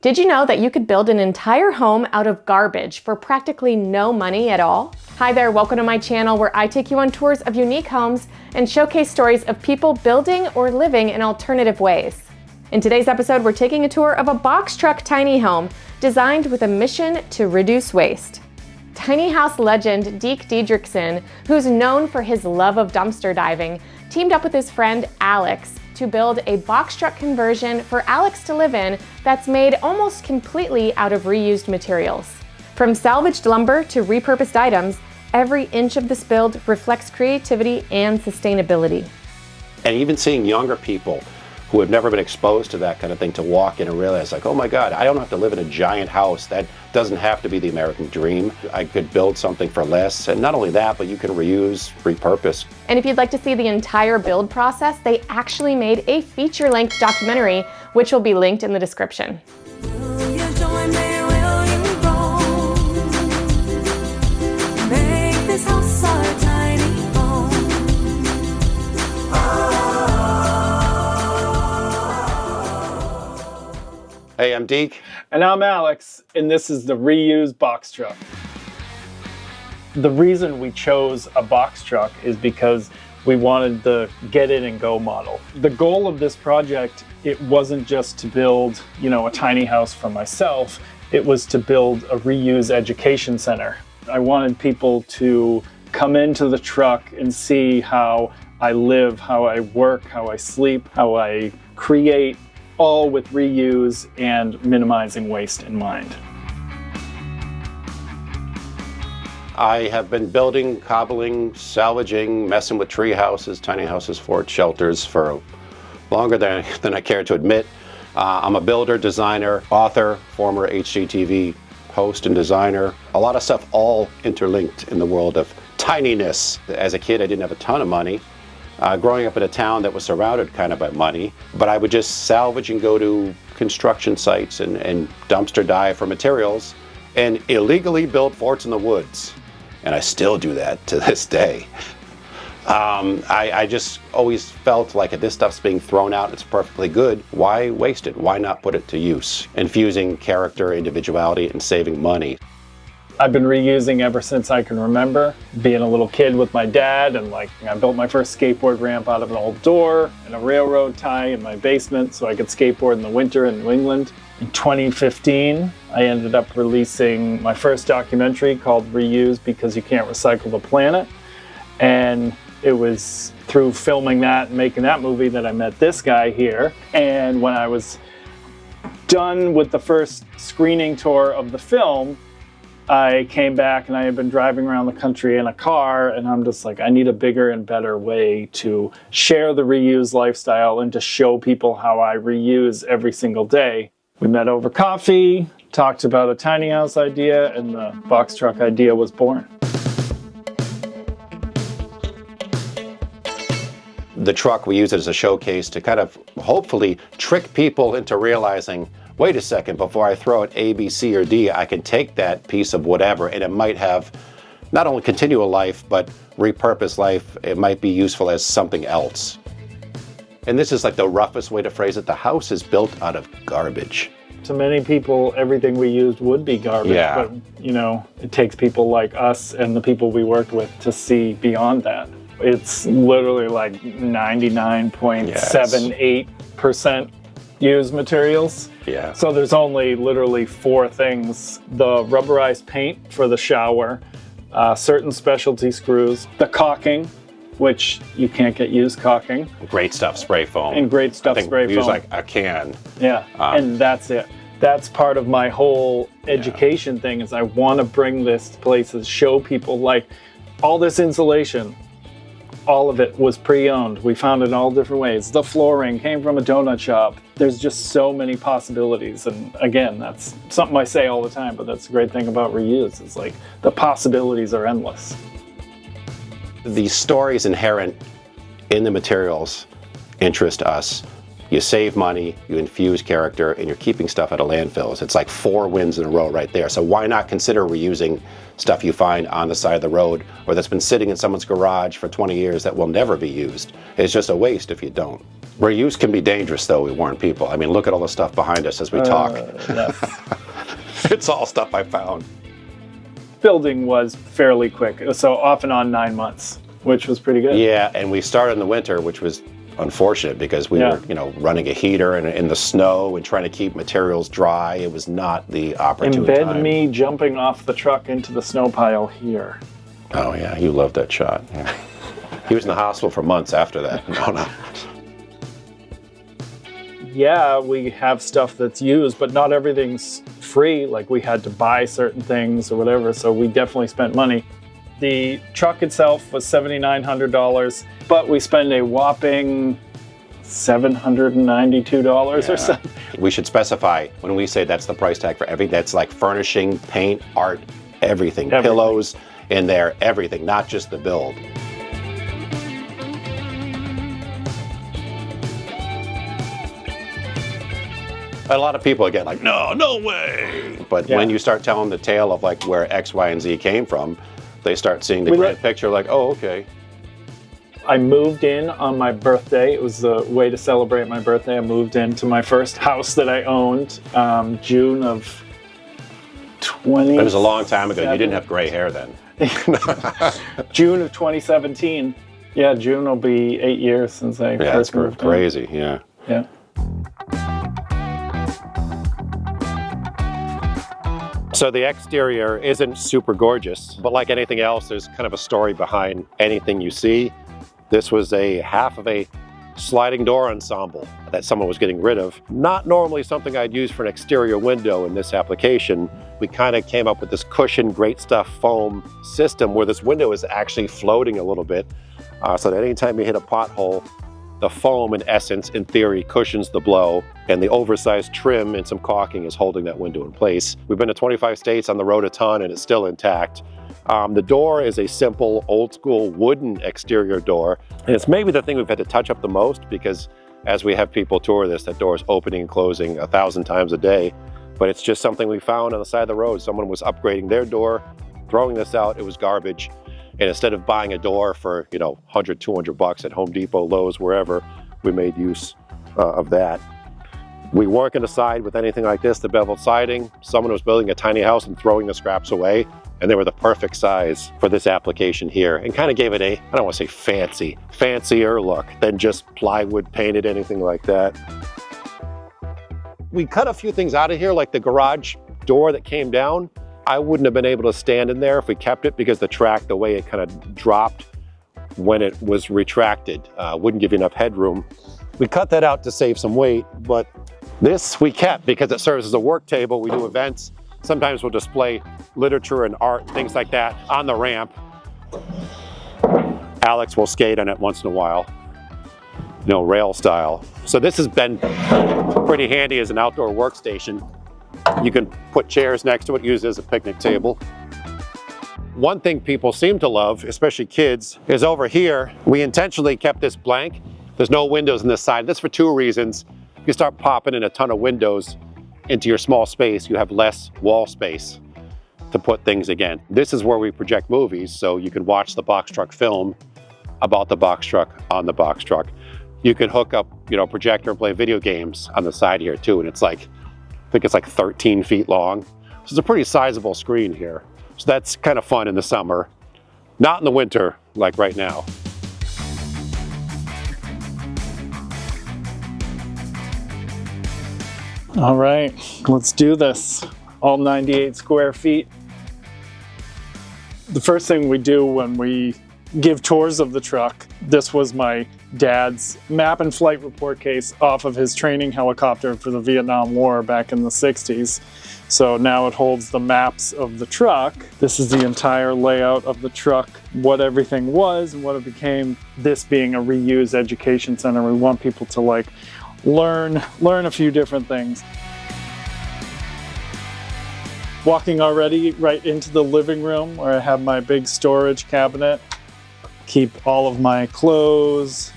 Did you know that you could build an entire home out of garbage for practically no money at all? Hi there, welcome to my channel where I take you on tours of unique homes and showcase stories of people building or living in alternative ways. In today's episode, we're taking a tour of a box truck tiny home designed with a mission to reduce waste. Tiny house legend DEEK Diedrichson, who's known for his love of dumpster diving, teamed up with his friend Alex to build a box truck conversion for Alex to live in that's made almost completely out of reused materials. From salvaged lumber to repurposed items, every inch of this build reflects creativity and sustainability. And even seeing younger people who have never been exposed to that kind of thing to walk in and realize like, oh my God, I don't have to live in a giant house. That doesn't have to be the American dream. I could build something for less. And not only that, but you can reuse, repurpose. And if you'd like to see the entire build process, they actually made a feature-length documentary, which will be linked in the description. Hey, I'm DEEK. And I'm Alex, and this is the reused box truck. The reason we chose a box truck is because we wanted the get in and go model. The goal of this project, it wasn't just to build, a tiny house for myself. It was to build a reuse education center. I wanted people to come into the truck and see how I live, how I work, how I sleep, how I create, all with reuse and minimizing waste in mind. I have been building, cobbling, salvaging, messing with tree houses, tiny houses, forts, shelters for longer than I care to admit. I'm a builder, designer, author, former HGTV host and designer. A lot of stuff all interlinked in the world of tininess. As a kid, I didn't have a ton of money. Growing up in a town that was surrounded kind of by money, but I would just salvage and go to construction sites and dumpster dive for materials and illegally build forts in the woods. And I still do that to this day. I just always felt like if this stuff's being thrown out, it's perfectly good. Why waste it? Why not put it to use? Infusing character, individuality, and saving money. I've been reusing ever since I can remember. Being a little kid with my dad, and I built my first skateboard ramp out of an old door and a railroad tie in my basement so I could skateboard in the winter in New England. In 2015, I ended up releasing my first documentary called Reuse Because You Can't Recycle the Planet. And it was through filming that and making that movie that I met this guy here. And when I was done with the first screening tour of the film, I came back and I had been driving around the country in a car, and I'm just like, I need a bigger and better way to share the reuse lifestyle and to show people how I reuse every single day. We met over coffee, talked about a tiny house idea, and the box truck idea was born. The truck, we use it as a showcase to kind of hopefully trick people into realizing, wait a second, before I throw it A, B, C, or D, I can take that piece of whatever and it might have not only continual life, but repurposed life. It might be useful as something else. And this is like the roughest way to phrase it. The house is built out of garbage. To many people, everything we used would be garbage, yeah. But it takes people like us and the people we worked with to see beyond that. It's literally like 99.78% used materials. Yeah. So there's only literally 4 things: the rubberized paint for the shower, certain specialty screws, the caulking, which you can't get used caulking. Great stuff, spray foam. And great stuff, spray foam. Use like a can. Yeah, and that's it. That's part of my whole education thing is I want to bring this to places, show people like all this insulation. All of it was pre-owned. We found it in all different ways. The flooring came from a donut shop. There's just so many possibilities. And again, that's something I say all the time, but that's the great thing about reuse. It's like the possibilities are endless. The stories inherent in the materials interest us. You save money, you infuse character, and you're keeping stuff out of landfills. It's like 4 wins in a row right there. So why not consider reusing stuff you find on the side of the road or that's been sitting in someone's garage for 20 years that will never be used? It's just a waste if you don't. Reuse can be dangerous, though, we warn people. I mean, look at all the stuff behind us as we talk. Yes. It's all stuff I found. Building was fairly quick, so off and on 9 months, which was pretty good. Yeah, and we started in the winter, which was unfortunate because we were, running a heater and in the snow and trying to keep materials dry. It was not the opportune time. Embed me jumping off the truck into the snow pile here. Oh yeah, you loved that shot. Yeah. He was in the hospital for months after that. No. Yeah, we have stuff that's used, but not everything's free. Like we had to buy certain things or whatever, so we definitely spent money. The truck itself was $7,900, but we spent a whopping $792 or something. We should specify when we say that's the price tag for everything, that's like furnishing, paint, art, everything. Pillows in there, everything, not just the build. A lot of people get like, no way. But when you start telling the tale of like where X, Y, and Z came from, they start seeing the grand picture like, oh, okay. I moved in on my birthday. It was the way to celebrate my birthday. I moved into my first house that I owned, June of 20. It was a long time ago. You didn't have gray hair then. June of 2017. Yeah, June will be 8 years since I first moved in. Crazy, yeah. Yeah. So the exterior isn't super gorgeous, but like anything else, there's kind of a story behind anything you see. This was a half of a sliding door ensemble that someone was getting rid of. Not normally something I'd use for an exterior window in this application. We kind of came up with this cushioned, great stuff foam system where this window is actually floating a little bit, so that anytime you hit a pothole, the foam, in essence, in theory, cushions the blow, and the oversized trim and some caulking is holding that window in place. We've been to 25 states, on the road a ton, and it's still intact. The door is a simple, old-school wooden exterior door, and it's maybe the thing we've had to touch up the most because as we have people tour this, that door is opening and closing 1,000 times a day, but it's just something we found on the side of the road. Someone was upgrading their door, throwing this out, it was garbage. And instead of buying a door for, $100, $200 at Home Depot, Lowe's, wherever, we made use of that. We weren't going to side with anything like this, the beveled siding. Someone was building a tiny house and throwing the scraps away, and they were the perfect size for this application here, and kind of gave it a, I don't want to say fancier look than just plywood painted, anything like that. We cut a few things out of here, like the garage door that came down. I wouldn't have been able to stand in there if we kept it because the track, the way it kind of dropped when it was retracted, wouldn't give you enough headroom. We cut that out to save some weight, but this we kept because it serves as a work table. We do events. Sometimes we'll display literature and art, things like that on the ramp. Alex will skate on it once in a while, rail style. So this has been pretty handy as an outdoor workstation. You can put chairs next to it, use it as a picnic table. One thing people seem to love, especially kids, is over here, we intentionally kept this blank. There's no windows on this side. This for two reasons. You start popping in a ton of windows into your small space, you have less wall space to put things again. This is where we project movies, so you can watch the box truck film about the box truck on the box truck. You can hook up, projector and play video games on the side here too, and it's like, I think it's like 13 feet long. So it's a pretty sizable screen here. So that's kind of fun in the summer, not in the winter like right now. All right, let's do this. All 98 square feet. The first thing we do when we give tours of the truck, this was my dad's map and flight report case off of his training helicopter for the Vietnam War back in the 60s. So now it holds the maps of the truck. This is the entire layout of the truck, what everything was and what it became. This being a reuse education center, we want people to learn a few different things. Walking already right into the living room where I have my big storage cabinet. Keep all of my clothes,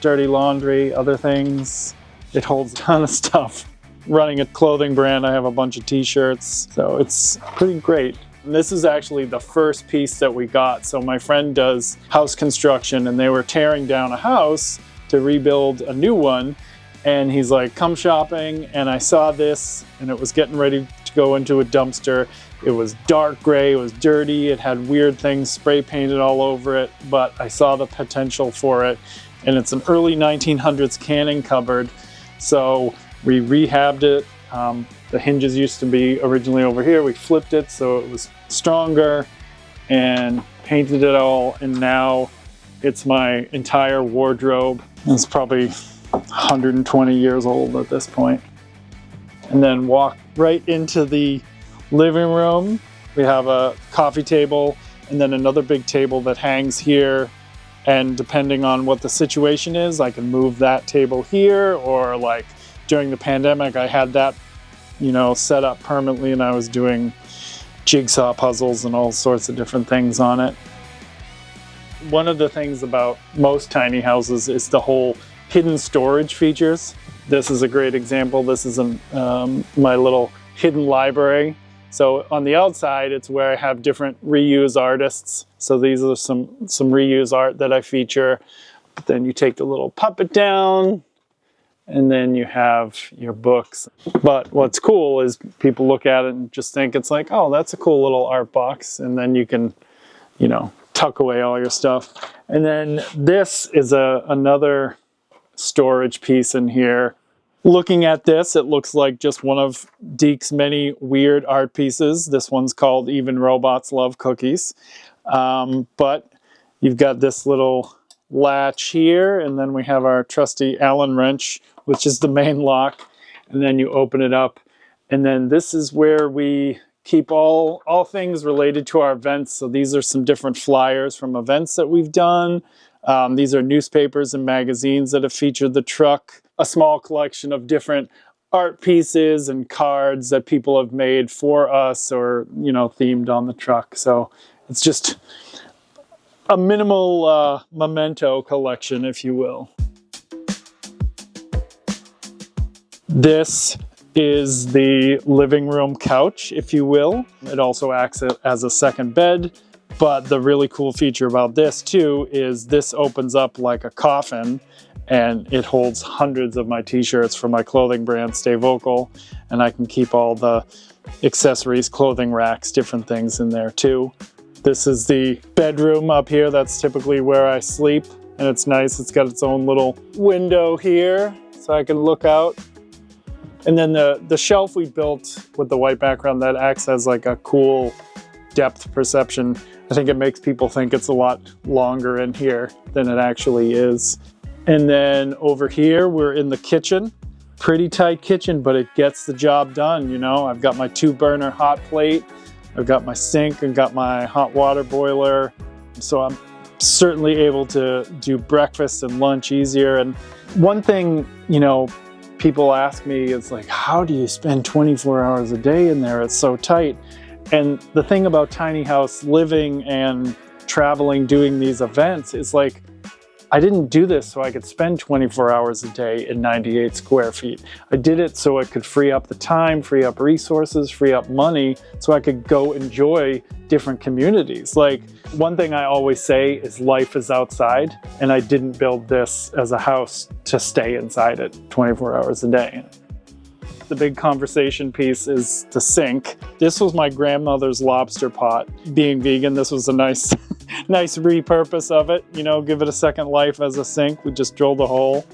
dirty laundry, other things. It holds a ton of stuff. Running a clothing brand, I have a bunch of t-shirts, so it's pretty great. And this is actually the first piece that we got. So my friend does house construction and they were tearing down a house to rebuild a new one. And he's like, come shopping. And I saw this and it was getting ready to go into a dumpster. It was dark gray, it was dirty, it had weird things spray painted all over it, but I saw the potential for it. And it's an early 1900s canning cupboard. So we rehabbed it. The hinges used to be originally over here. We flipped it so it was stronger and painted it all. And now it's my entire wardrobe. It's probably 120 years old at this point. And then walk right into the living room. We have a coffee table and then another big table that hangs here. And depending on what the situation is, I can move that table here, or like during the pandemic, I had that, you know, set up permanently and I was doing jigsaw puzzles and all sorts of different things on it. One of the things about most tiny houses is the whole hidden storage features. This is a great example. This is my little hidden library. So on the outside, it's where I have different reuse artists. So these are some reuse art that I feature. But then you take the little puppet down and then you have your books. But what's cool is people look at it and just think it's like, oh, that's a cool little art box. And then you can, you know, tuck away all your stuff. And then this is another storage piece in here. Looking at this, it looks like just one of DEEK's many weird art pieces. This one's called Even Robots Love Cookies. But you've got this little latch here, and then we have our trusty Allen wrench, which is the main lock. And then you open it up. And then this is where we keep all things related to our events. So these are some different flyers from events that we've done. These are newspapers and magazines that have featured the truck. A small collection of different art pieces and cards that people have made for us or, you know, themed on the truck. So it's just a minimal memento collection, if you will. This is the living room couch, if you will. It also acts as a second bed. But the really cool feature about this too is this opens up like a coffin, and it holds hundreds of my t-shirts for my clothing brand, Stay Vocal. And I can keep all the accessories, clothing racks, different things in there too. This is the bedroom up here. That's typically where I sleep. And it's nice. It's got its own little window here so I can look out. And then the shelf we built with the white background that acts as like a cool depth perception. I think it makes people think it's a lot longer in here than it actually is. And then over here, we're in the kitchen. Pretty tight kitchen, but it gets the job done, you know. I've got my 2-burner hot plate. I've got my sink. I've got my hot water boiler. So I'm certainly able to do breakfast and lunch easier. And one thing, you know, people ask me is like, how do you spend 24 hours a day in there? It's so tight. And the thing about tiny house living and traveling, doing these events is like, I didn't do this so I could spend 24 hours a day in 98 square feet. I did it so it could free up the time, free up resources, free up money, so I could go enjoy different communities. Like, one thing I always say is life is outside, and I didn't build this as a house to stay inside it 24 hours a day. The big conversation piece is the sink. This was my grandmother's lobster pot. Being vegan, this was a nice repurpose of it, you know, give it a second life as a sink. We just drilled a hole.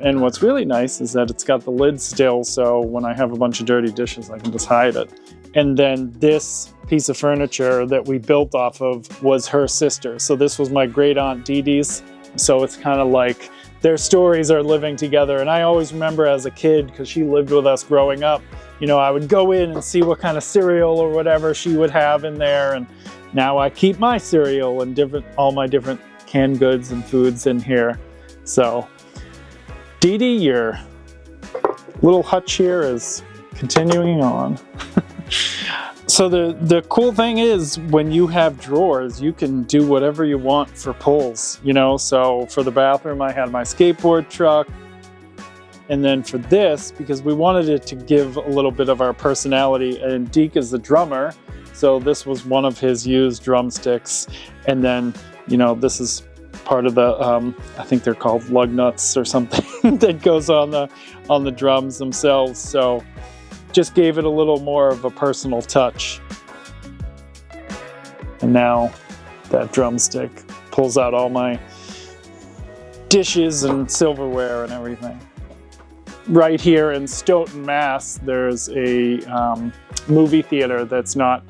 And what's really nice is that it's got the lid still, so when I have a bunch of dirty dishes, I can just hide it. And then this piece of furniture that we built off of was her sister. So this was my great aunt Dee Dee's. So it's kind of like their stories are living together. And I always remember as a kid, because she lived with us growing up, you know, I would go in and see what kind of cereal or whatever she would have in there. And now I keep my cereal and all my different canned goods and foods in here. So Dee Dee, your little hutch here is continuing on. So the cool thing is when you have drawers, you can do whatever you want for pulls, you know. So for the bathroom, I had my skateboard truck. And then for this, because we wanted it to give a little bit of our personality, and DEEK is the drummer, so this was one of his used drumsticks. And then, you know, this is part of the, I think they're called lug nuts or something that goes on the drums themselves. So just gave it a little more of a personal touch. And now that drumstick pulls out all my dishes and silverware and everything. Right here in Stoughton, Mass, there's a movie theater that's not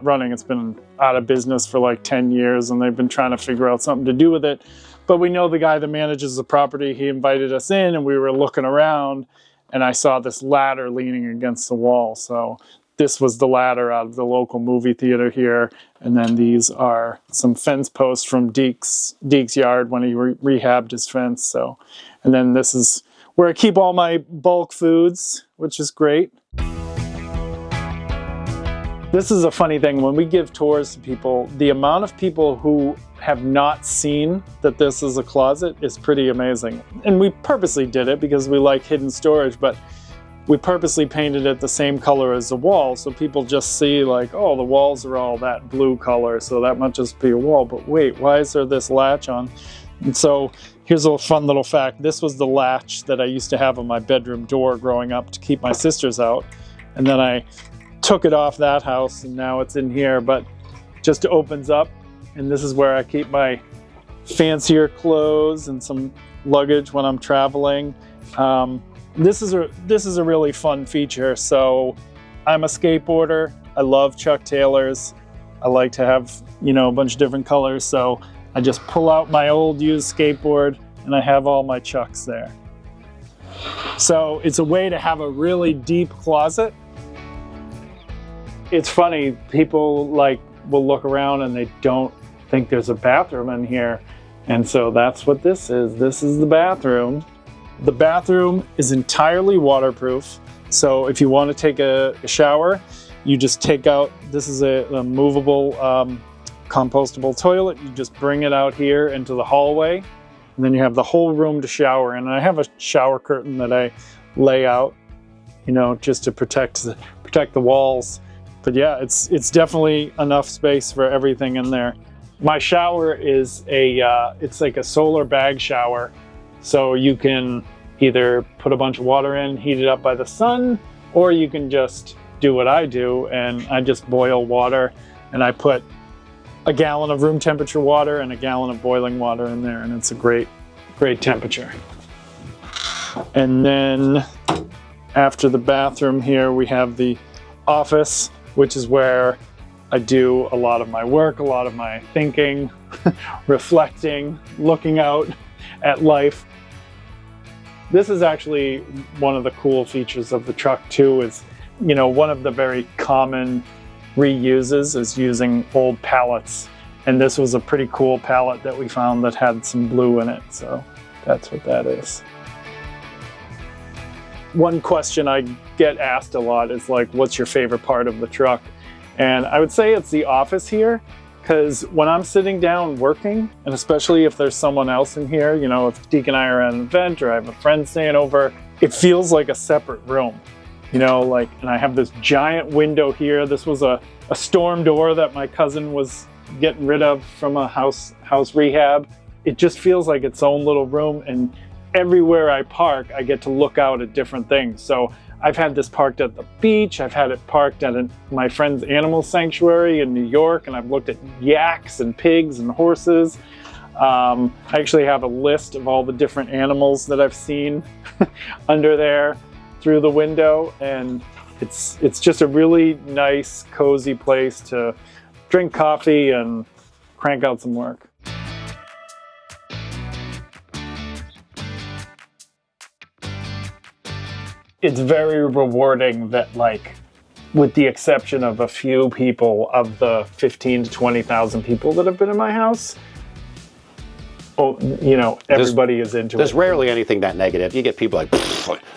running. It's been out of business for like 10 years and they've been trying to figure out something to do with it. But we know the guy that manages the property. He invited us in and we were looking around and I saw this ladder leaning against the wall. So this was the ladder out of the local movie theater here. And then these are some fence posts from DEEK's yard when he rehabbed his fence. So, and then this is where I keep all my bulk foods, which is great. This is a funny thing. When we give tours to people, the amount of people who have not seen that this is a closet is pretty amazing. And we purposely did it because we like hidden storage, but we purposely painted it the same color as the wall, so people just see like, oh, the walls are all that blue color, so that must just be a wall. But wait, why is there this latch on? And so here's a fun little fact. This was the latch that I used to have on my bedroom door growing up to keep my sisters out. And then I took it off that house and now it's in here, but just opens up. And this is where I keep my fancier clothes and some luggage when I'm traveling. This is a really fun feature. So I'm a skateboarder. I love Chuck Taylors. I like to have, you know, a bunch of different colors. So I just pull out my old used skateboard and I have all my Chucks there. So it's a way to have a really deep closet. It's funny, people like will look around and they don't think there's a bathroom in here. And so that's what this is. This is the bathroom. The bathroom is entirely waterproof. So if you want to take a shower, you just take out, this is a movable compostable toilet. You just bring it out here into the hallway and then you have the whole room to shower in. And I have a shower curtain that I lay out, you know, just to protect the walls. But yeah, it's definitely enough space for everything in there. My shower is it's like a solar bag shower. So you can either put a bunch of water in, heat it up by the sun, or you can just do what I do and I just boil water and I put a gallon of room temperature water and a gallon of boiling water in there, and it's a great temperature. And then after the bathroom here, we have the office, which is where I do a lot of my work, a lot of my thinking, reflecting, looking out at life. This is actually one of the cool features of the truck too, is, you know, one of the very common reuses is using old pallets. And this was a pretty cool pallet that we found that had some blue in it. So that's what that is. One question I get asked a lot is like, what's your favorite part of the truck? And I would say it's the office here, because when I'm sitting down working, and especially if there's someone else in here, you know, if DEEK and I are at an event or I have a friend staying over, it feels like a separate room, you know, like, and I have this giant window here. This was a storm door that my cousin was getting rid of from a house rehab. It just feels like its own little room, and everywhere I park, I get to look out at different things. So I've had this parked at the beach. I've had it parked at my friend's animal sanctuary in New York, and I've looked at yaks and pigs and horses. I actually have a list of all the different animals that I've seen under there through the window, and it's just a really nice, cozy place to drink coffee and crank out some work. It's very rewarding that, like, with the exception of a few people, of the 15 to 20,000 people that have been in my house, you know, everybody is into it. There's rarely anything that negative. You get people like,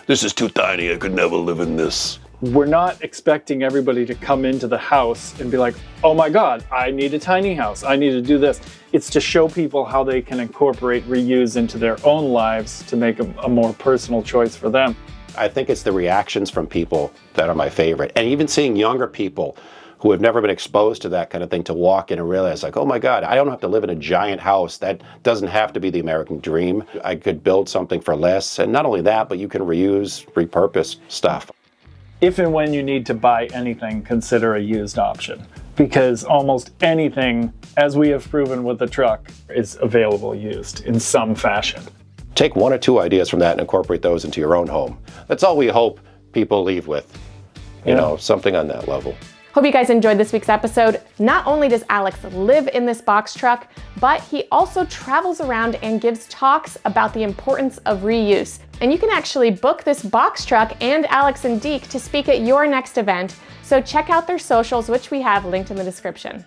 this is too tiny, I could never live in this. We're not expecting everybody to come into the house and be like, oh my God, I need a tiny house, I need to do this. It's to show people how they can incorporate reuse into their own lives to make a more personal choice for them. I think it's the reactions from people that are my favorite. And even seeing younger people who have never been exposed to that kind of thing to walk in and realize like, oh my God, I don't have to live in a giant house. That doesn't have to be the American dream. I could build something for less. And not only that, but you can reuse, repurpose stuff. If and when you need to buy anything, consider a used option, because almost anything, as we have proven with the truck, is available used in some fashion. Take 1 or 2 ideas from that and incorporate those into your own home. That's all we hope people leave with, you know, something on that level. Hope you guys enjoyed this week's episode. Not only does Alex live in this box truck, but he also travels around and gives talks about the importance of reuse. And you can actually book this box truck and Alex and DEEK to speak at your next event. So check out their socials, which we have linked in the description.